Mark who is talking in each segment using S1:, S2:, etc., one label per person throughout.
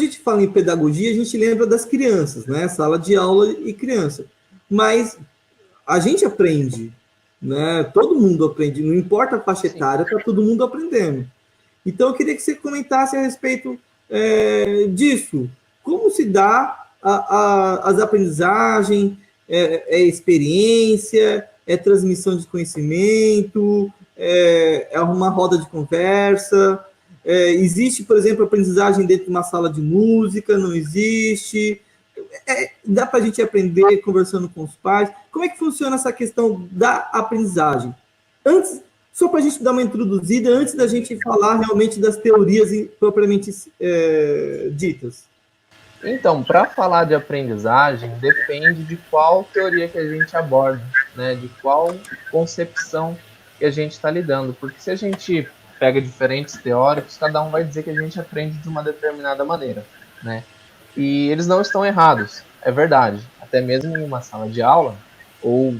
S1: gente fala em pedagogia, a gente lembra das crianças, né? Sala de aula e criança. Mas a gente aprende, né? Todo mundo aprende, não importa a faixa
S2: Sim.
S1: etária, está todo mundo aprendendo. Então, eu queria que você comentasse a respeito disso. Como se dá as aprendizagens, experiência, transmissão de conhecimento, uma roda de conversa. Existe, por exemplo, aprendizagem dentro de uma sala de música? Não existe? Dá para a gente aprender conversando com os pais? Como é que funciona essa questão da aprendizagem? Antes, só para a gente dar uma introduzida, antes da gente falar realmente das teorias propriamente ditas.
S2: Então, para falar de aprendizagem, depende de qual teoria que a gente aborda, né? De qual concepção que a gente está lidando. Porque se a gente pega diferentes teóricos, cada um vai dizer que a gente aprende de uma determinada maneira, né? E eles não estão errados, é verdade. Até mesmo em uma sala de aula, ou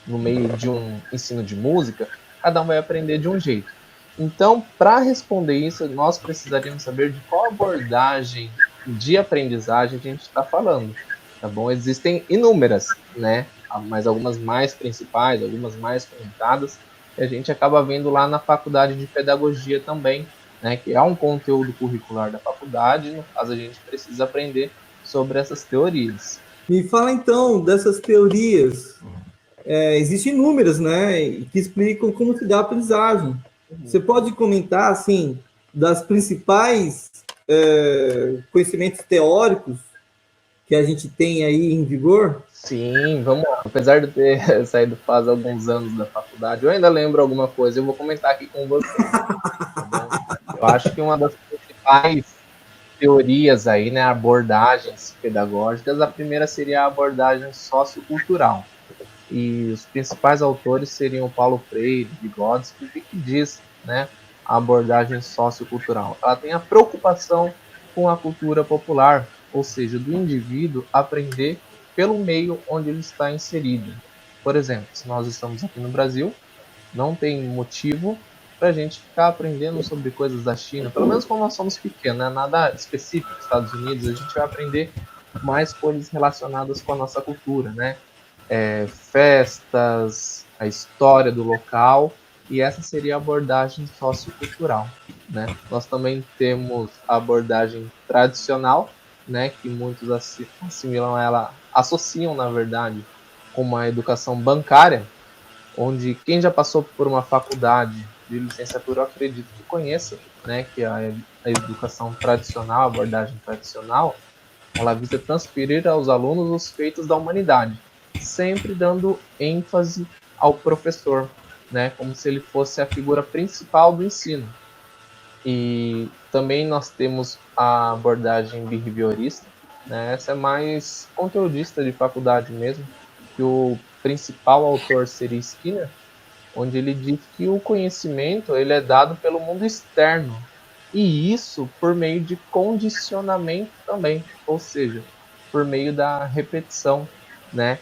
S2: no meio de um ensino de música, cada um vai aprender de um jeito. Então, para responder isso, nós precisaríamos saber de qual abordagem de aprendizagem a gente está falando, tá bom? Existem inúmeras, né? Mas algumas mais principais, algumas mais comentadas, e a gente acaba vendo lá na faculdade de pedagogia também, né? Que é um conteúdo curricular da faculdade, no caso a gente precisa aprender sobre essas teorias.
S1: Me fala então dessas teorias. Existem inúmeras, né, que explicam como se dá a aprendizagem. Você pode comentar, assim, das principais conhecimentos teóricos que a gente tem aí em vigor?
S2: Sim, vamos lá. Apesar de ter saído faz alguns anos da faculdade, eu ainda lembro alguma coisa. Eu vou comentar aqui com você, tá bom? Eu acho que uma das principais teorias aí, né, abordagens pedagógicas, a primeira seria a abordagem sociocultural. E os principais autores seriam Paulo Freire, Vygotsky, o que diz, né, a abordagem sociocultural. Ela tem a preocupação com a cultura popular, ou seja, do indivíduo aprender pelo meio onde ele está inserido. Por exemplo, se nós estamos aqui no Brasil, não tem motivo para a gente ficar aprendendo sobre coisas da China, pelo menos quando nós somos pequenos, né? Nada específico dos Estados Unidos, a gente vai aprender mais coisas relacionadas com a nossa cultura, né? Festas, a história do local, e essa seria a abordagem sociocultural, né? Nós também temos a abordagem tradicional, né, que muitos assimilam ela, associam, na verdade, com uma educação bancária, onde quem já passou por uma faculdade de licenciatura, eu acredito que conheça, né, que a educação tradicional, a abordagem tradicional, ela visa transferir aos alunos os feitos da humanidade, sempre dando ênfase ao professor, né, como se ele fosse a figura principal do ensino. E também nós temos a abordagem behaviorista, né, essa é mais conteudista de faculdade mesmo, que o principal autor seria Skinner, onde ele diz que o conhecimento ele é dado pelo mundo externo, e isso por meio de condicionamento também, ou seja, por meio da repetição, né?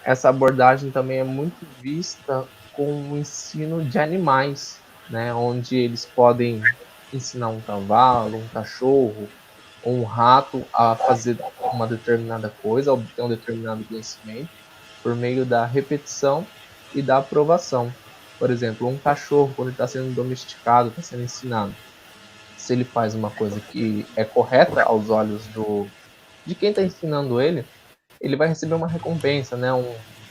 S2: Essa abordagem também é muito vista com o ensino de animais, né? Onde eles podem ensinar um cavalo, um cachorro ou um rato a fazer uma determinada coisa, a obter um determinado conhecimento, por meio da repetição e da aprovação. Por exemplo, um cachorro, quando ele está sendo domesticado, está sendo ensinado, se ele faz uma coisa que é correta aos olhos de quem está ensinando ele vai receber uma recompensa, né?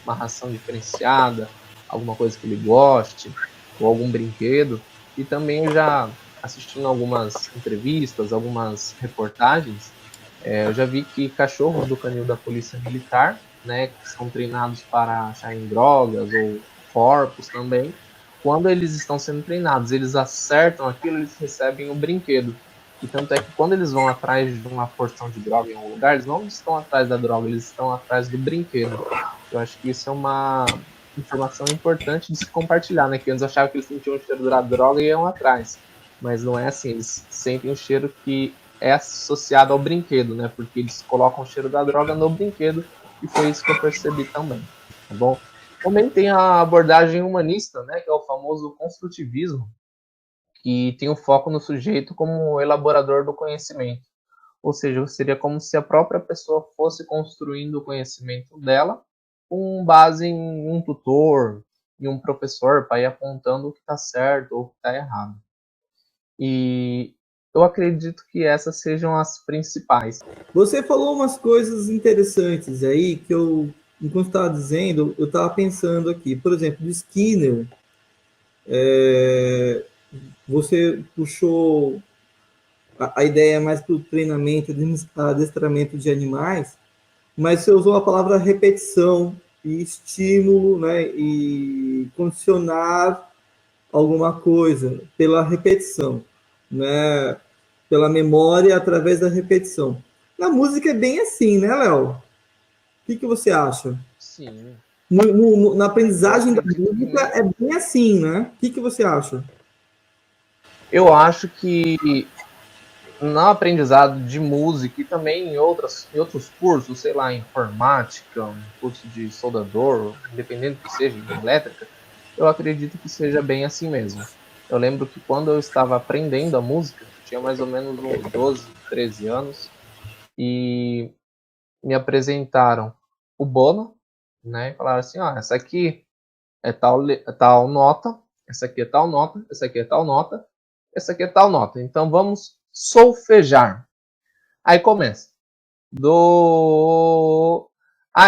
S2: Uma ração diferenciada, alguma coisa que ele goste, ou algum brinquedo. E também já assistindo algumas entrevistas, algumas reportagens, eu já vi que cachorros do canil da Polícia Militar, né, que são treinados para acharem drogas ou corpos também, quando eles estão sendo treinados, eles acertam aquilo, eles recebem um brinquedo. E tanto é que quando eles vão atrás de uma porção de droga em algum lugar, eles não estão atrás da droga, eles estão atrás do brinquedo. Eu acho que isso é uma informação importante de se compartilhar, né? Que antes achavam que eles sentiam o cheiro da droga e iam atrás. Mas não é assim, eles sentem o cheiro que é associado ao brinquedo, né? Porque eles colocam o cheiro da droga no brinquedo, e foi isso que eu percebi também, tá bom? Também tem a abordagem humanista, né? Que é o famoso construtivismo, que tem o foco no sujeito como elaborador do conhecimento. ou seja, seria como se a própria pessoa fosse construindo o conhecimento dela com base em um tutor, em um professor, para ir apontando o que está certo ou o que está errado. E eu acredito que essas sejam as principais.
S1: Você falou umas coisas interessantes aí que eu, enquanto estava dizendo, eu estava pensando aqui. Por exemplo, do Skinner, você puxou a ideia mais para o treinamento, adestramento de animais, mas você usou a palavra repetição e estímulo, né, e condicionar alguma coisa pela repetição, né, pela memória através da repetição. Na música é bem assim, né, Léo? O que você acha?
S2: Sim.
S1: Na
S2: Eu
S1: aprendizagem da
S2: acredito que
S1: música é bem assim, né? O que você acha?
S2: eu acho que no aprendizado de música e também em outros cursos, sei lá, informática, um curso de soldador, independente que seja, em elétrica, eu acredito que seja bem assim mesmo. Eu lembro que quando eu estava aprendendo a música, eu tinha mais ou menos uns 12, 13 anos, e me apresentaram o Bono, né? E falaram assim, essa aqui é tal nota, essa aqui é tal nota, essa aqui é tal nota, essa aqui é tal nota. Então vamos solfejar. Aí começa. Do.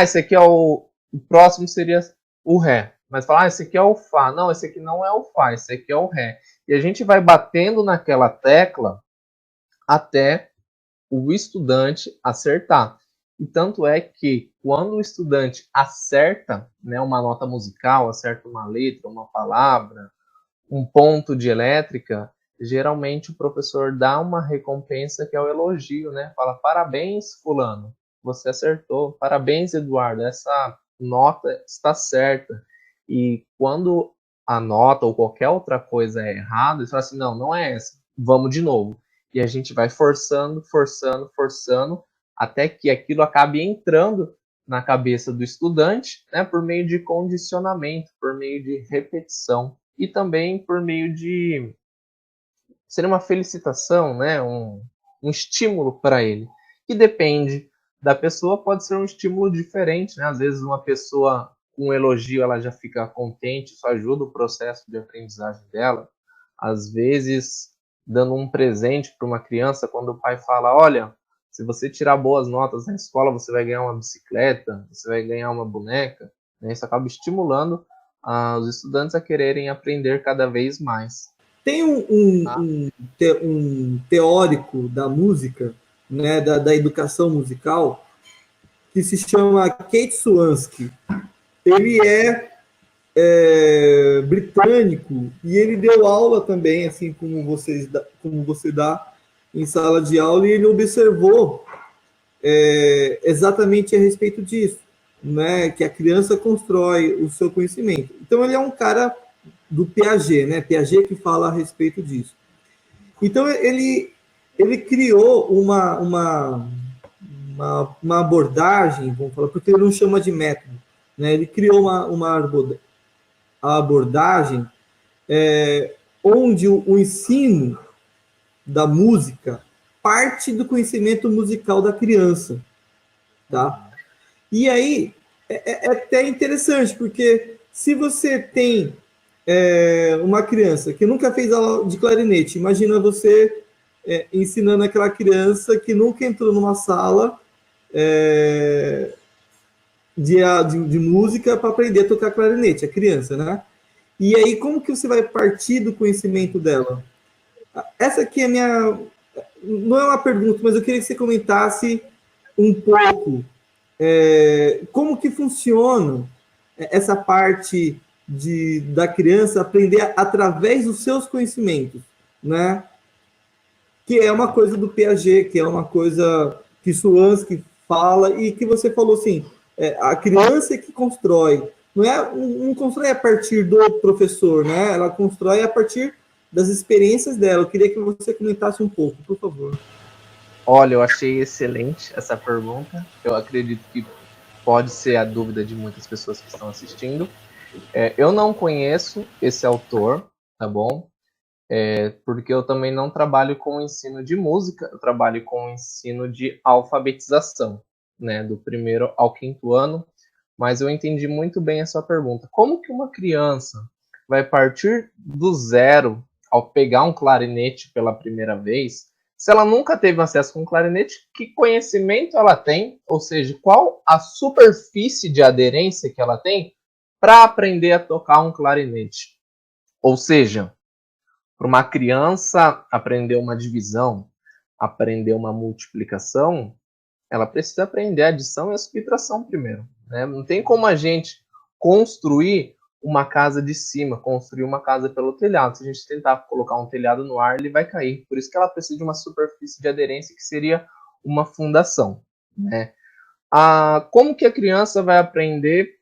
S2: Esse aqui é o próximo seria o Ré. Mas fala, esse aqui é o Fá. Não, esse aqui não é o Fá, esse aqui é o Ré. E a gente vai batendo naquela tecla até o estudante acertar. E tanto é que quando o estudante acerta, né, uma nota musical, acerta uma letra, uma palavra, um ponto de elétrica, geralmente o professor dá uma recompensa que é o elogio, né? Fala, parabéns, fulano, você acertou. Parabéns, Eduardo, essa nota está certa. E quando a nota ou qualquer outra coisa é errada, eles falam assim, não, não é essa, vamos de novo. E a gente vai forçando, forçando, forçando, até que aquilo acabe entrando na cabeça do estudante, né, por meio de condicionamento, por meio de repetição e também por meio de ser uma felicitação, né, um estímulo para ele, que depende da pessoa, pode ser um estímulo diferente, né? Às vezes uma pessoa com um elogio ela já fica contente, isso ajuda o processo de aprendizagem dela. Às vezes dando um presente para uma criança, quando o pai fala, olha, se você tirar boas notas na escola, você vai ganhar uma bicicleta, você vai ganhar uma boneca, né? Isso acaba estimulando os estudantes a quererem aprender cada vez mais.
S1: Tem
S2: Tá?
S1: um teórico da música, né, da educação musical, que se chama Kate Swansky. Ele é britânico e ele deu aula também, assim como você dá em sala de aula, e ele observou exatamente a respeito disso, né, que a criança constrói o seu conhecimento. Então ele é um cara do Piaget, né, Piaget que fala a respeito disso. Então ele criou uma abordagem, vamos falar, porque ele não chama de método, né? Ele criou uma abordagem onde o ensino da música parte do conhecimento musical da criança, tá? E aí é até interessante, porque se você tem uma criança que nunca fez aula de clarinete, imagina você ensinando aquela criança que nunca entrou numa sala de música para aprender a tocar clarinete, a criança, né? E aí, como que você vai partir do conhecimento dela? Essa aqui é a minha. Não é uma pergunta, mas eu queria que você comentasse um pouco como que funciona essa parte da criança aprender através dos seus conhecimentos, né? Que é uma coisa do Piaget, que é uma coisa que Swansky fala e que você falou assim, a criança é que constrói, não constrói a partir do professor, né? Ela constrói a partir das experiências dela. Eu queria que você comentasse um pouco, por favor.
S2: Olha, eu achei excelente essa pergunta. Eu acredito que pode ser a dúvida de muitas pessoas que estão assistindo. Eu não conheço esse autor, tá bom? porque eu também não trabalho com o ensino de música, eu trabalho com o ensino de alfabetização, né, do 1º ao 5º ano, mas eu entendi muito bem a sua pergunta. Como que uma criança vai partir do zero ao pegar um clarinete pela primeira vez, se ela nunca teve acesso com um clarinete, que conhecimento ela tem, ou seja, qual a superfície de aderência que ela tem para aprender a tocar um clarinete? Ou seja, para uma criança aprender uma divisão, aprender uma multiplicação, ela precisa aprender a adição e a subtração primeiro, né? Não tem como a gente construir uma casa de cima, construir uma casa pelo telhado. Se a gente tentar colocar um telhado no ar, ele vai cair. Por isso que ela precisa de uma superfície de aderência que seria uma fundação, né? Como que a criança vai aprender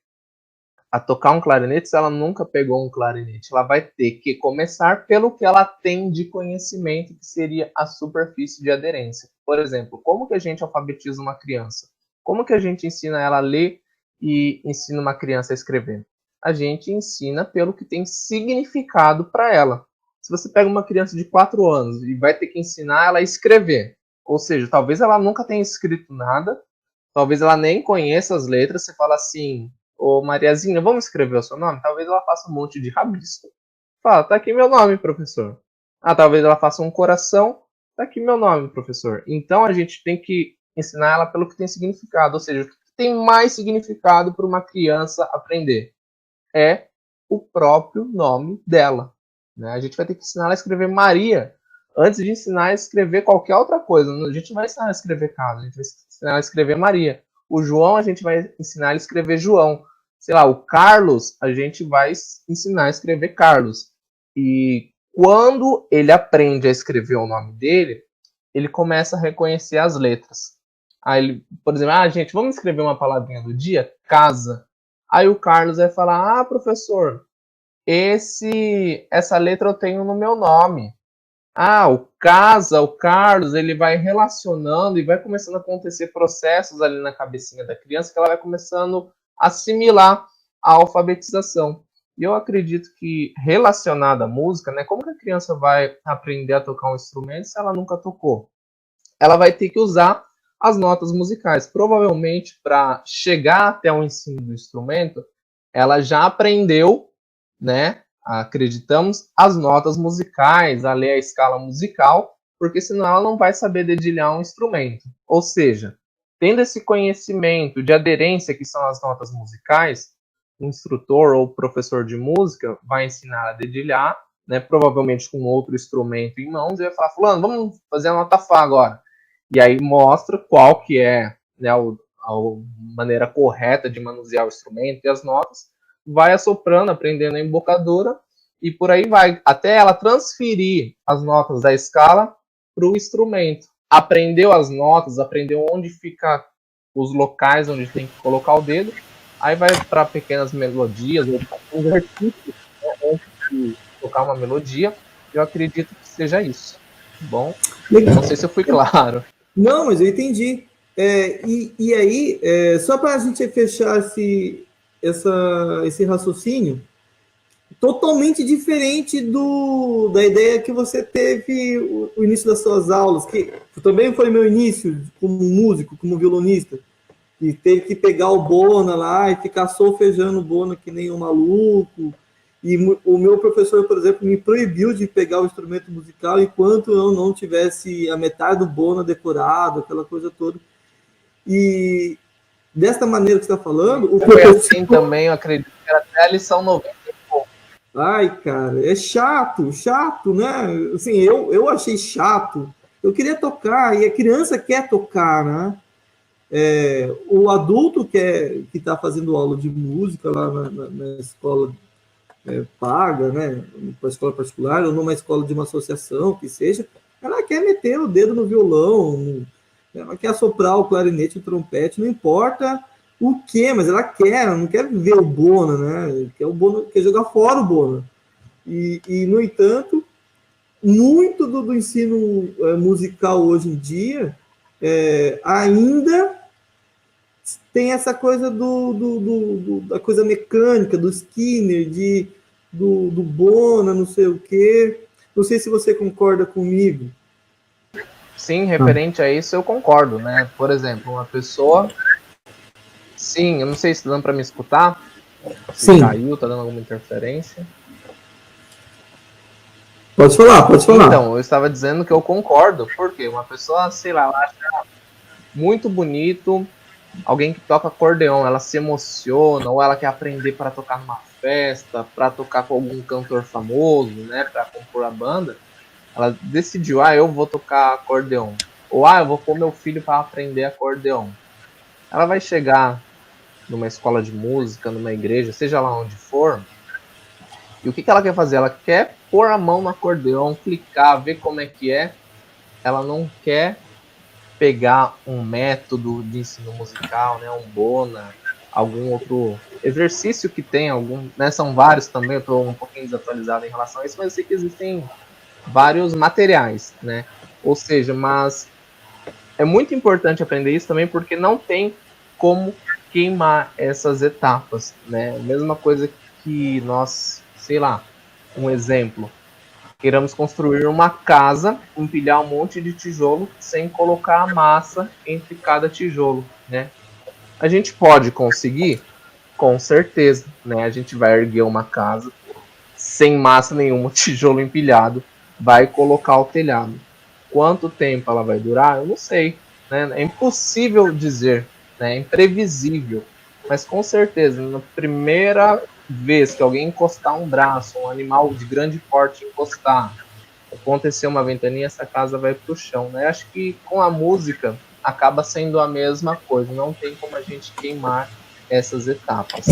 S2: a tocar um clarinete se ela nunca pegou um clarinete? Ela vai ter que começar pelo que ela tem de conhecimento, que seria a superfície de aderência. Por exemplo, como que a gente alfabetiza uma criança? Como que a gente ensina ela a ler e ensina uma criança a escrever? A gente ensina pelo que tem significado para ela. Se você pega uma criança de 4 anos e vai ter que ensinar ela a escrever, ou seja, talvez ela nunca tenha escrito nada, talvez ela nem conheça as letras, você fala assim: ô Mariazinha, vamos escrever o seu nome? Talvez ela faça um monte de rabisco. Fala, tá aqui meu nome, professor. Talvez ela faça um coração, tá aqui meu nome, professor. Então a gente tem que ensinar ela pelo que tem significado, ou seja, o que tem mais significado para uma criança aprender é o próprio nome dela, né? A gente vai ter que ensinar ela a escrever Maria antes de ensinar a escrever qualquer outra coisa. A gente não vai ensinar ela a escrever Carlos, a gente vai ensinar ela a escrever Maria. O João, a gente vai ensinar ela a escrever João. Sei lá, o Carlos, a gente vai ensinar a escrever Carlos. E quando ele aprende a escrever o nome dele, ele começa a reconhecer as letras. Aí ele, por exemplo, gente, vamos escrever uma palavrinha do dia? Casa. Aí o Carlos vai falar: professor, essa letra eu tenho no meu nome. O Casa, o Carlos, ele vai relacionando e vai começando a acontecer processos ali na cabecinha da criança que ela vai começando a assimilar a alfabetização. E eu acredito que, relacionado à música, né, como que a criança vai aprender a tocar um instrumento se ela nunca tocou? Ela vai ter que usar as notas musicais. Provavelmente, para chegar até o ensino do instrumento, ela já aprendeu, né, acreditamos, as notas musicais, a ler a escala musical, porque senão ela não vai saber dedilhar um instrumento. Ou seja, tendo esse conhecimento de aderência, que são as notas musicais, o instrutor ou professor de música vai ensinar a dedilhar, né, provavelmente com outro instrumento em mãos, e vai falar: fulano, vamos fazer a nota Fá agora. E aí mostra qual que é, né, a maneira correta de manusear o instrumento e as notas, vai assoprando, aprendendo a embocadura, e por aí vai, até ela transferir as notas da escala para o instrumento. Aprendeu as notas, aprendeu onde fica os locais onde tem que colocar o dedo, aí vai para pequenas melodias, ou para exercícios, né, antes de tocar uma melodia. Eu acredito que seja isso. Bom, não sei se eu fui claro.
S1: Não, mas eu entendi. E aí, só para a gente fechar esse raciocínio, totalmente diferente da ideia que você teve o início das suas aulas, que também foi meu início como músico, como violonista, e teve que pegar o bona lá e ficar solfejando o bona que nem um maluco. E o meu professor, por exemplo, me proibiu de pegar o instrumento musical enquanto eu não tivesse a metade do bona decorado, aquela coisa toda. E desta maneira que você está falando... O
S2: professor... assim também, eu acredito que era até a lição 90.
S1: Ai, cara, é chato, né? Assim, eu achei chato. Eu queria tocar, e a criança quer tocar, né? O adulto que está fazendo aula de música lá na escola paga, né? Para escola particular, ou numa escola de uma associação, que seja, ela quer meter o dedo no violão, ela quer soprar o clarinete, o trompete, não importa o que, mas ela não quer ver o bona, né? Quer jogar fora o bona. E no entanto, muito do ensino musical hoje em dia ainda tem essa coisa da coisa mecânica, do Skinner, do bona, não sei o quê. Não sei se você concorda comigo.
S2: Sim, referente a isso eu concordo, né? Por exemplo, uma pessoa... Sim, eu não sei se tá dando para me escutar. Se
S1: Sim.
S2: caiu, tá dando alguma interferência.
S1: Pode falar, pode falar.
S2: Então, eu estava dizendo que eu concordo, porque uma pessoa, sei lá, ela acha muito bonito alguém que toca acordeon, ela se emociona, ou ela quer aprender para tocar numa festa, para tocar com algum cantor famoso, né, para compor a banda. Ela decidiu, eu vou tocar acordeon, ou eu vou pôr meu filho para aprender acordeon. Ela vai chegar numa escola de música, numa igreja, seja lá onde for, e o que ela quer fazer? Ela quer pôr a mão no acordeon, clicar, ver como é que é. Ela não quer pegar um método de ensino musical, né, um Bona, algum outro exercício que tem, né, são vários também, eu estou um pouquinho desatualizado em relação a isso, mas eu sei que existem vários materiais, né, ou seja, mas é muito importante aprender isso também porque não tem como queimar essas etapas, né, mesma coisa que nós, sei lá, um exemplo, queiramos construir uma casa, empilhar um monte de tijolo sem colocar a massa entre cada tijolo, né? A gente pode conseguir? Com certeza, né? A gente vai erguer uma casa sem massa nenhuma, tijolo empilhado, vai colocar o telhado. Quanto tempo ela vai durar? Eu não sei, né? É impossível dizer, né? É imprevisível. Mas com certeza, na primeira vez que alguém encostar um braço, um animal de grande porte encostar, acontecer uma ventania, essa casa vai pro chão, né? Acho que com a música acaba sendo a mesma coisa, não tem como a gente queimar essas etapas.